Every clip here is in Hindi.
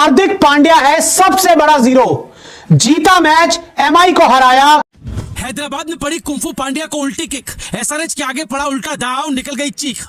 हार्दिक पांड्या है सबसे बड़ा जीरो। जीता मैच, एमआई को हराया। हैदराबाद में पड़ी कुंफू पांड्या को उल्टी किक, एसआरएच के आगे पड़ा उल्टा दाव, निकल गई चीख।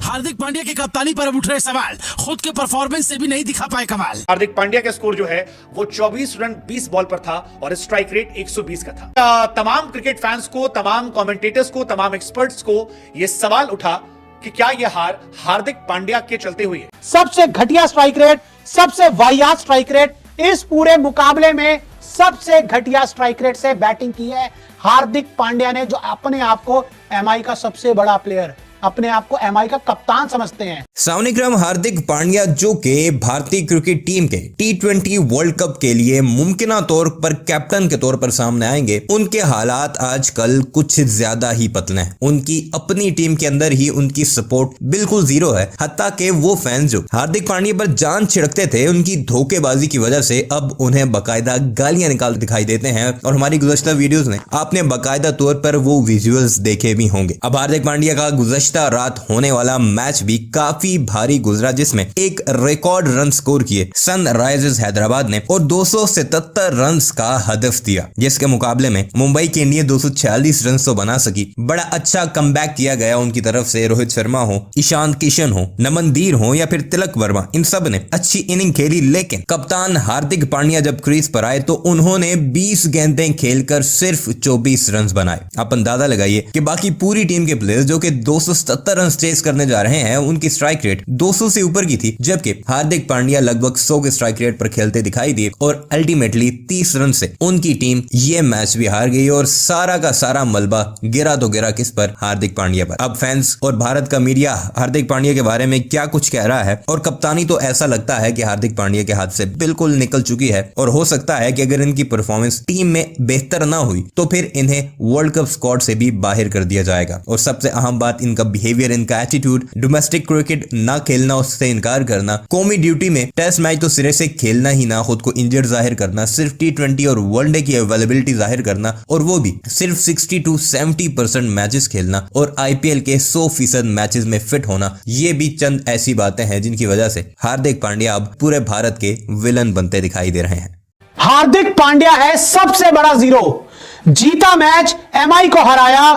हार्दिक पांड्या की कप्तानी पर अब उठ रहे सवाल, खुद के परफॉर्मेंस से भी नहीं दिखा पाए कमाल। हार्दिक पांड्या का स्कोर जो है वो 24 रन 20 बॉल पर था और स्ट्राइक रेट 120 का था। तमाम क्रिकेट फैंस को, तमाम कमेंटेटर्स को, तमाम एक्सपर्ट्स को यह सवाल उठा कि क्या यह हार हार्दिक पांड्या के चलते हुई है। सबसे घटिया स्ट्राइक रेट, सबसे वाहियात स्ट्राइक रेट, इस पूरे मुकाबले में सबसे घटिया स्ट्राइक रेट से बैटिंग की है हार्दिक पांड्या ने, जो अपने आप को एमआई का सबसे बड़ा प्लेयर, अपने आप को एमआई का कप्तान समझते हैं। सावनिक्रम हार्दिक पांड्या जो के भारतीय क्रिकेट टीम के T20 वर्ल्ड कप के लिए मुमकिना तौर पर कैप्टन के तौर पर सामने आएंगे, उनके हालात आजकल कुछ ज्यादा ही पतले हैं। उनकी अपनी टीम के अंदर ही उनकी सपोर्ट बिल्कुल जीरो है। हत्ता के वो फैंस जो हार्दिक पांड्या पर जान छिड़कते थे, उनकी धोखेबाजी की वजह से अब उन्हें बाकायदा गालियां निकाल दिखाई देते हैं। और हमारी गुज़श्ता वीडियोस में आपने बाकायदा तौर पर वो विजुअल्स देखे भी होंगे। अब हार्दिक पांड्या का गुज़श्ता रात होने वाला मैच भी काफी भारी गुजरा, जिसमें एक रिकॉर्ड रन स्कोर किए सनराइजर्स हैदराबाद ने और 277 रन का हदफ दिया, जिसके मुकाबले में मुंबई की इंडियन 246 रन तो बना सकी। बड़ा अच्छा कमबैक किया गया उनकी तरफ से। रोहित शर्मा हो, ईशान किशन हो, नमनदीर हो या फिर तिलक वर्मा, इन सब ने अच्छी इनिंग खेली। लेकिन कप्तान हार्दिक पांड्या जब क्रीज पर आए तो उन्होंने 20 गेंदें खेलकर सिर्फ 24 रन बनाए। आप अंदाजा लगाइए कि बाकी पूरी टीम के प्लेयर्स जो कि 277 रन चेस करने जा रहे हैं, उनकी स्ट्राइक रेट 200 से ऊपर की थी, जबकि हार्दिक पांड्या लगभग 100 के स्ट्राइक रेट पर खेलते दिखाई दिए और अल्टीमेटली 30 रन से उनकी टीम ये मैच भी हार गई। और सारा का सारा मलबा गिरा तो गिरा किस पर? हार्दिक पांड्या पर। अब फैंस और भारत का मीडिया हार्दिक पांड्या के बारे में क्या कुछ कह रहा है, और कप्तानी तो ऐसा लगता है कि हार्दिक पांड्या के हाथ से बिल्कुल निकल चुकी है। और हो सकता है कि अगर इनकी परफॉर्मेंस टीम में बेहतर ना हुई तो फिर इन्हें वर्ल्ड कप स्क्वाड से भी बाहर कर दिया जाएगा। और सबसे अहम बात, इनका बिहेवियर, इनका एटीट्यूड, डोमेस्टिक क्रिकेट ना खेलना, उससे इनकार करना, कौमी ड्यूटी में टेस्ट मैच तो सिरे से खेलना ही ना, खुद को इंजर्ड जाहिर करना, सिर्फ T20 और वनडे की अवेलेबिलिटी जाहिर करना, और वो भी सिर्फ 60 to 70% मैचेस खेलना, और IPL के 100% मैचेस में फिट होना, ये भी चंद ऐसी बातें हैं जिनकी वजह से हार्दिक पांड्या अब पूरे भारत के विलन बनते दिखाई दे रहे हैं। हार्दिक पांड्या है सबसे बड़ा जीरो। जीता मैच, एमआई को हराया।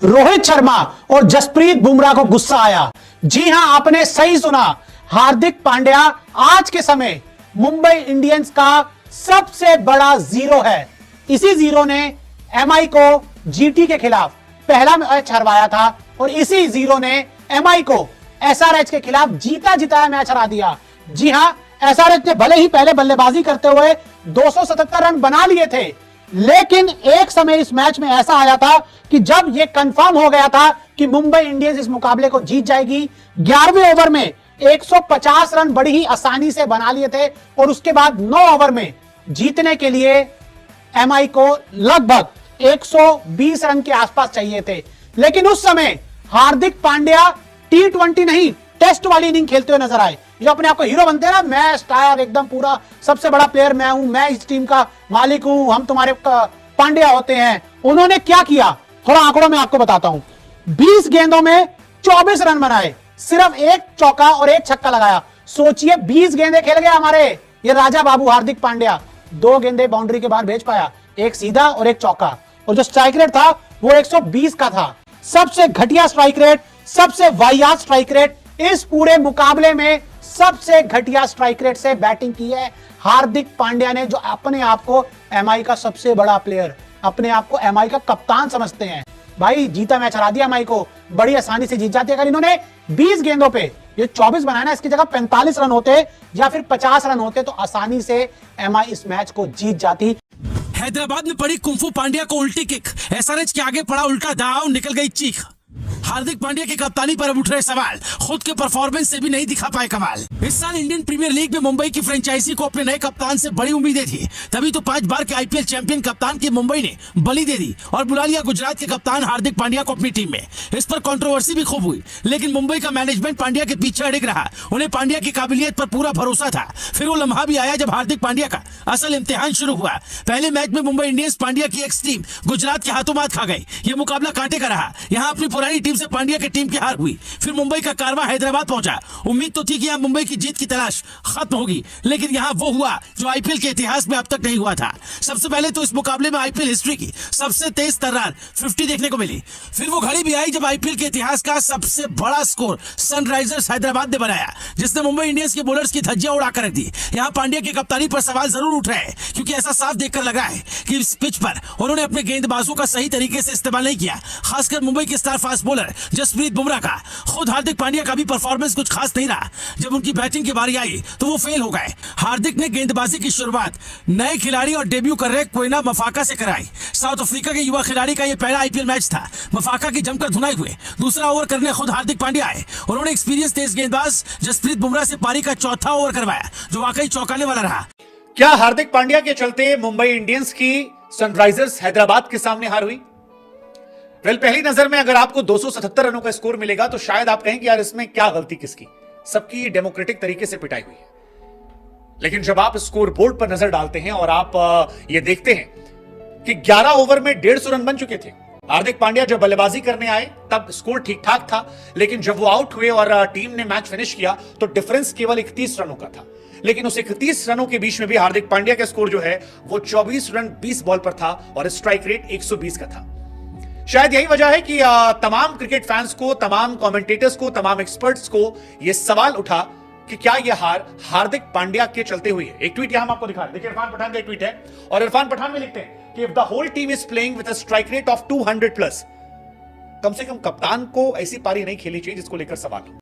रोहित शर्मा और जसप्रीत बुमराह को गुस्सा आया। जी हां, आपने सही सुना, हार्दिक पांड्या आज के समय मुंबई इंडियंस का सबसे बड़ा जीरो है। इसी जीरो ने एमआई को जीटी के खिलाफ पहला मैच हरवाया था, और इसी जीरो ने एमआई को एसआरएच के खिलाफ जीता जिताया मैच हरा दिया। जी हां, एसआरएच ने भले ही पहले बल्लेबाजी करते हुए 277 रन बना लिए थे, लेकिन एक समय इस मैच में ऐसा आया था कि जब यह कंफर्म हो गया था कि मुंबई इंडियंस इस मुकाबले को जीत जाएगी, 11वें ओवर में 150 रन बड़ी ही आसानी से बना लिए थे, और उसके बाद 9 ओवर में जीतने के लिए एमआई को लगभग 120 रन के आसपास चाहिए थे। लेकिन उस समय हार्दिक पांड्या T20 नहीं, टेस्ट वाली इनिंग खेलते हुए नजर आए। जो अपने आप को हीरो बनते हैं ना, मैं स्टार, एकदम पूरा सबसे बड़ा प्लेयर मैं हूं, मैं इस टीम का मालिक हूं, हम तुम्हारे पांड्या होते हैं। उन्होंने क्या किया, थोड़ा आंकड़ों में आपको बताता हूं। 20 गेंदों में 24 रन बनाए, सिर्फ एक चौका और एक छक्का लगाया। सोचिए, 20 गेंदें खेल गए हमारे ये राजा बाबू हार्दिक पांड्या। 2 गेंदें बाउंड्री के बाहर भेज पाया, एक सीधा और एक चौका, और जो स्ट्राइक रेट था वो 120 का था। सबसे घटिया स्ट्राइक रेट, सबसे वाहियात स्ट्राइक रेट, इस पूरे मुकाबले में सबसे घटिया स्ट्राइक रेट से बैटिंग की है हार्दिक पांड्या ने, जो अपने आप को एमआई का सबसे बड़ा प्लेयर, अपने आप को एमआई का कप्तान समझते हैं। भाई, जीता मैच हरा दिया एमआई को, बड़ी आसानी से जीत जाती। अगर इन्होंने 20 गेंदों पे ये 24 बनाया ना, इसकी जगह 45 रन होते या फिर 50 रन होते तो आसानी से एमआई इस मैच को जीत जाती। हैदराबाद में पड़ी कुंफू पांड्या को उल्टी किक, एसआरएच के आगे पड़ा उल्टा दाव, निकल गई चीख। हार्दिक पांड्या की कप्तानी पर अब उठ रहे सवाल, खुद के परफॉर्मेंस से भी नहीं दिखा पाए कमाल। इस साल इंडियन प्रीमियर लीग में मुंबई की फ्रेंचाइजी को अपने नए कप्तान से बड़ी उम्मीदें थी, तभी तो 5 बार के IPL चैंपियन कप्तान की मुंबई ने बलि दे दी और बुला लिया गुजरात के कप्तान हार्दिक पांड्या को अपनी टीम में। इस पर कंट्रोवर्सी भी खूब हुई, लेकिन मुंबई का मैनेजमेंट पांड्या के पीछे अड़िग रहा। उन्हें पांड्या की काबिलियत पर पूरा भरोसा था। फिर वो लम्हा भी आया जब हार्दिक पांड्या का असल इम्तिहान शुरू हुआ। पहले मैच में मुंबई इंडियंस पांड्या की एक्स टीम गुजरात के हाथों मात खा गई। ये मुकाबला कांटे का रहा। यहाँ अपनी पुरानी टीम से पांड्या की टीम की हार हुई। फिर मुंबई का कारवां हैदराबाद पहुंचा। उम्मीद तो थी कि यहां मुंबई की जीत की तलाश खत्म होगी, लेकिन यहां वो हुआ जो आईपीएल के इतिहास में अब तक नहीं हुआ था। सबसे पहले तो इस मुकाबले में आईपीएल हिस्ट्री की सबसे तेज तर्रार 50 देखने को मिली। फिर वो घड़ी भी आई जब आईपीएल के इतिहास का सबसे बड़ा स्कोर सनराइजर्स हैदराबाद ने बनाया, जिसने मुंबई इंडियंस के बॉलर्स की धज्जियां उड़ाकर रख दी। यहां पांड्या की कप्तानी पर सवाल जरूर उठ रहे हैं, क्योंकि ऐसा साफ देखकर लगा है कि इस पिच पर उन्होंने अपने गेंदबाजों का सही तरीके से इस्तेमाल नहीं किया। खासकर मुंबई के star fast bowler Jasprit Bumrah का। खुद हार्दिक पांड्या का भी परफॉर्मेंस कुछ खास नहीं रहा। जब उनकी बैटिंग की बारी आई तो वो फेल हो गए। हार्दिक ने गेंदबाजी की शुरुआत नए खिलाड़ी और डेब्यू कर रहे क्वेना मफाका से कराई। साउथ अफ्रीका के युवा खिलाड़ी का यह पहला आईपीएल मैच था। मफाका की जमकर धुनाई हुए। दूसरा ओवर करने खुद हार्दिक पांड्या आए। उन्होंने एक्सपीरियंस तेज गेंदबाज जसप्रीत बुमराह से पारी का चौथा ओवर करवाया, जो वाकई चौंकाने वाला रहा। क्या हार्दिक पांड्या के चलते मुंबई इंडियंस की सनराइजर्स हैदराबाद के सामने हार हुई? वेल, पहली नजर में अगर आपको 277 रनों का स्कोर मिलेगा तो शायद आप कहें कि यार इसमें क्या गलती किसकी, सबकी डेमोक्रेटिक तरीके से पिटाई हुई है। लेकिन जब आप स्कोर बोर्ड पर नजर डालते हैं और आप ये देखते हैं कि 11 ओवर में 150 रन बन चुके थे। हार्दिक पांड्या जब बल्लेबाजी करने आए तब स्कोर ठीक ठाक था, लेकिन जब वो आउट हुए और टीम ने मैच फिनिश किया तो डिफरेंस केवल 31 रनों का था। लेकिन उस 31 रनों के बीच में भी हार्दिक पांड्या का स्कोर जो है वो 24 रन 20 बॉल पर था और स्ट्राइक रेट 120 का था। शायद यही वजह है कि तमाम क्रिकेट फैंस को, तमाम कमेंटेटर्स को, तमाम एक्सपर्ट्स को यह सवाल उठा कि क्या यह हार हार्दिक पांड्या के चलते हुई है। एक ट्वीट यहां हम आपको दिखा रहे हैं, देखिए इरफान पठान का एक ट्वीट है और इरफान पठान में लिखते हैं कि if the whole team is playing with a strike rate of 200 plus, कम से कम कप्तान को ऐसी पारी नहीं खेलनी चाहिए जिसको लेकर सवाल हो।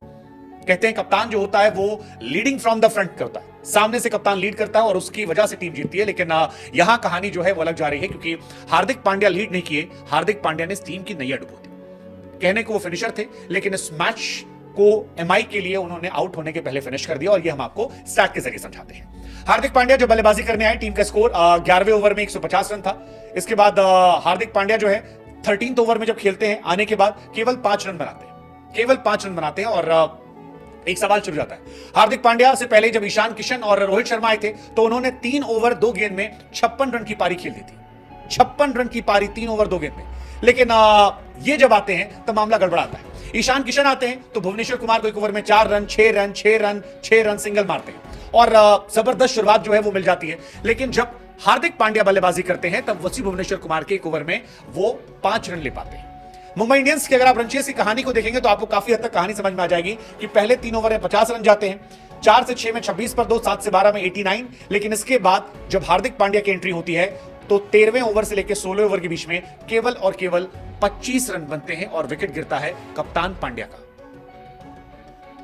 कहते हैं कप्तान जो होता है वो लीडिंग फ्रॉम द फ्रंट होता है, सामने से कप्तान लीड करता है और उसकी वजह से टीम जीतती है। लेकिन यहां कहानी जो है वो अलग जा रही है, क्योंकि हार्दिक पांड्या लीड नहीं किए, हार्दिक पांड्या ने इस टीम की नैया डुबो दी। कहने को वो फिनिशर थे, लेकिन इस मैच को एमआई के लिए उन्होंने आउट होने के पहले फिनिश कर दिया और ये हम आपको स्टैट के जरिए समझाते हैं। हार्दिक पांड्या जो बल्लेबाजी करने आए, टीम का स्कोर 11वें ओवर में 150 रन था। इसके बाद हार्दिक पांड्या जो है 13th ओवर में जब खेलते हैं आने के बाद केवल 5 रन बनाते हैं, केवल 5 रन बनाते हैं। और एक सवाल शुरू जाता है, हार्दिक पांड्या से पहले जब ईशान किशन और रोहित शर्मा आए थे तो उन्होंने 3 ओवर 2 गेंद में 56 रन की पारी खेल दी थी। 56 रन की पारी 3 ओवर 2 गेंद में। लेकिन ये जब आते हैं तो मामला गड़बड़ाता है। ईशान किशन आते हैं तो भुवनेश्वर कुमार को 1 ओवर में 4 run, 6 run, 6 run, 6 run single मारते हैं और जबरदस्त शुरुआत जो है वो मिल जाती है। लेकिन जब हार्दिक पांड्या बल्लेबाजी करते हैं तब वसी भुवनेश्वर कुमार के 1 ओवर में वो 5 रन ले पाते हैं। मुंबई इंडियंस की अगर आप रनचेज की कहानी को देखेंगे तो आपको काफी हद तक कहानी समझ में आ जाएगी कि पहले 3 ओवर में 50 रन जाते हैं, 4 से 6 में 26 पर 2, 7 से 12 में 89। लेकिन इसके बाद जब हार्दिक पांड्या की एंट्री होती है तो 13वें ओवर से लेकर 16वें ओवर के बीच में केवल और केवल 25 रन बनते हैं और विकेट गिरता है कप्तान पांड्या का।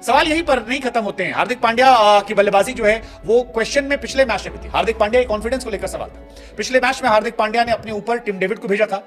सवाल यहीं पर नहीं खत्म होते हैं। हार्दिक पांड्या की बल्लेबाजी जो है वो क्वेश्चन में पिछले मैच में भी थी। हार्दिक पांड्या के कॉन्फिडेंस को लेकर सवाल था। पिछले मैच में हार्दिक पांड्या ने अपने ऊपर टिम डेविड को भेजा था